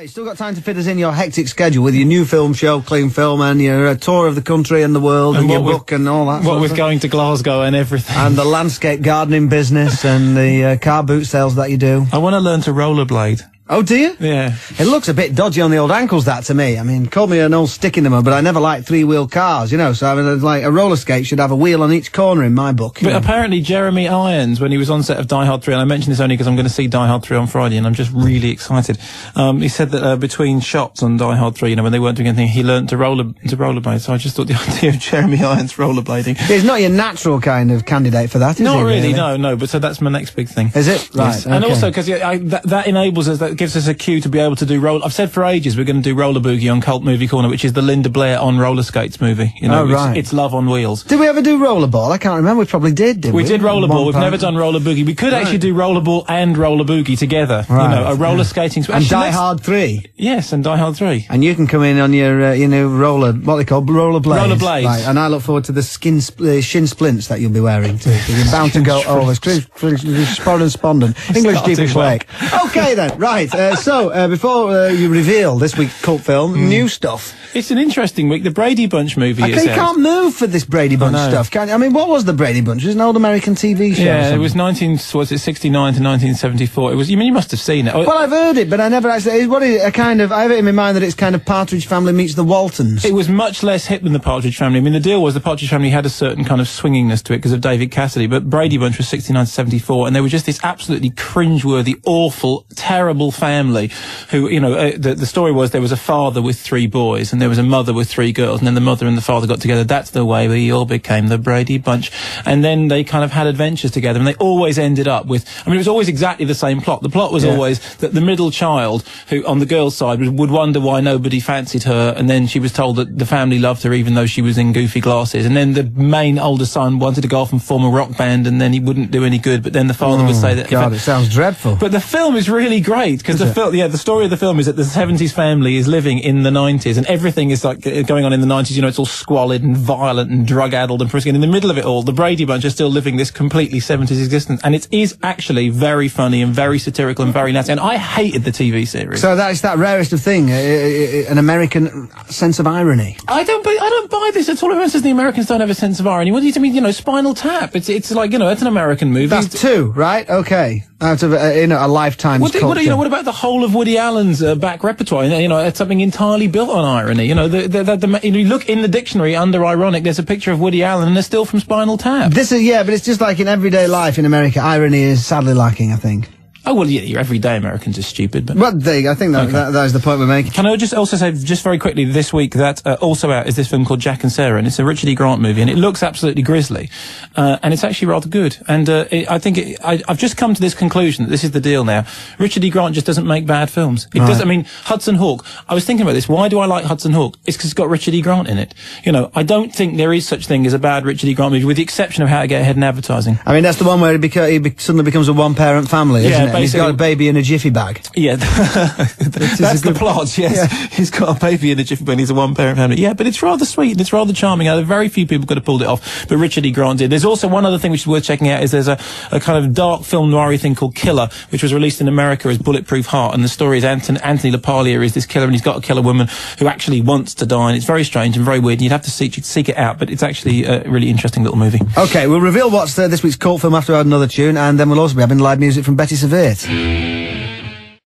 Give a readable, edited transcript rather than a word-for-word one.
You still got time to fit us in your hectic schedule with your new film show, Clean Film, and your tour of the country and the world, and your book and all that. What with going to Glasgow and everything. And the landscape gardening business and the car boot sales that you do. I want to learn to rollerblade. Oh, do you? Yeah. It looks a bit dodgy on the old ankles, that, to me. I mean, call me an old stick in the mud, but I never liked three-wheel cars, you know, so I mean, like, a roller skate should have a wheel on each corner in my book. But apparently Jeremy Irons, when he was on set of Die Hard 3, and I mention this only because I'm going to see Die Hard 3 on Friday, and I'm just really excited, he said that between shots on Die Hard 3, you know, when they weren't doing anything, he learned to rollerblade, so I just thought the idea of Jeremy Irons rollerblading... He's not your natural kind of candidate for that, is Not he, really, no, but so that's my next big thing. Is it? Right, yes. okay. And also, because that enables us, that gives us a cue to be able to do I've said for ages we're going to do Roller Boogie on Cult Movie Corner, which is the Linda Blair on roller skates movie. You know, right. It's love on wheels. Did we ever do Rollerball? I can't remember. We probably did we? We did Rollerball. We've never done Roller Boogie. We could actually do Rollerball and Roller Boogie together. Right. You know, a roller skating. And Die Hard 3. Yes, and Die Hard 3. And you can come in on your, you know, what they call rollerblades. Rollerblades. Right, and I look forward to the shin splints that you'll be wearing too. So you're bound to go over. Spondent. English deep wake. Okay then, right. So before you reveal this week's cult film, new stuff. It's an interesting week. The Brady Bunch movie. You can't move for this Brady Bunch stuff, can you? I mean, what was the Brady Bunch? It was an old American TV show. Yeah, it was 69 to 1974. It was. You mean you must have seen it? Well, I've heard it, but I never actually. What is it? A kind of. I have it in my mind that it's kind of Partridge Family meets the Waltons. It was much less hip than the Partridge Family. I mean, the deal was the Partridge Family had a certain kind of swingingness to it because of David Cassidy, but Brady Bunch was 69 to 74, and they were just this absolutely cringeworthy, awful, terrible family who, you know, the story was there was a father with 3 boys and there was a mother with 3 girls, and then the mother and the father got together. That's the way we all became the Brady Bunch. And then they kind of had adventures together, and they always ended up with, I mean, it was always exactly the same plot. The plot was always that the middle child, who on the girl's side would wonder why nobody fancied her, and then she was told that the family loved her even though she was in goofy glasses. And then the main older son wanted to go off and form a rock band, and then he wouldn't do any good, but then the father would say that... God, it sounds dreadful. But the film is really great, because the story of the film is that the 70s family is living in the 90s, and everything is like going on in the 90s, you know, it's all squalid and violent and drug-addled and prissy, and in the middle of it all, the Brady Bunch are still living this completely 70s existence, and it is actually very funny and very satirical and very nasty, and I hated the TV series. So that's that rarest of thing, an American sense of irony. I don't buy this at all. Everyone says the Americans don't have a sense of irony. What do you mean, you know, Spinal Tap? It's like, you know, it's an American movie. That's 2, right? Okay. Out of, you know, a lifetime's culture. What about the whole of Woody Allen's back repertoire? You know, it's something entirely built on irony. You know, you look in the dictionary under ironic, there's a picture of Woody Allen and they're still from Spinal Tap. This is, yeah, but it's just like in everyday life in America, irony is sadly lacking, I think. Oh, well, yeah, your everyday Americans are stupid, but... Well, there you go. I think that is the point we're making. Can I just also say, just very quickly, this week, that also out is this film called Jack and Sarah, and it's a Richard E. Grant movie, and it looks absolutely grisly, and it's actually rather good. And I think I've just come to this conclusion that this is the deal now. Richard E. Grant just doesn't make bad films. It does. I mean, Hudson Hawk. I was thinking about this. Why do I like Hudson Hawk? It's because it's got Richard E. Grant in it. You know, I don't think there is such thing as a bad Richard E. Grant movie, with the exception of How to Get Ahead in Advertising. I mean, that's the one where he suddenly becomes a one-parent family, isn't it? And he's got a baby in a jiffy bag. Yeah, that's the plot, yes. Yeah. He's got a baby in a jiffy bag, he's a one-parent family. Yeah, but it's rather sweet and it's rather charming. There are very few people could have pulled it off, but Richard E. Grant did. There's also one other thing which is worth checking out, is there's a kind of dark film noir thing called Killer, which was released in America as Bulletproof Heart, and the story is Anthony LaPaglia is this killer, and he's got to kill a woman who actually wants to die, and it's very strange and very weird, and you'd have to seek it out, but it's actually a really interesting little movie. Okay, we'll reveal what's this week's cult film after I add another tune, and then we'll also be having live music from Betty Savate.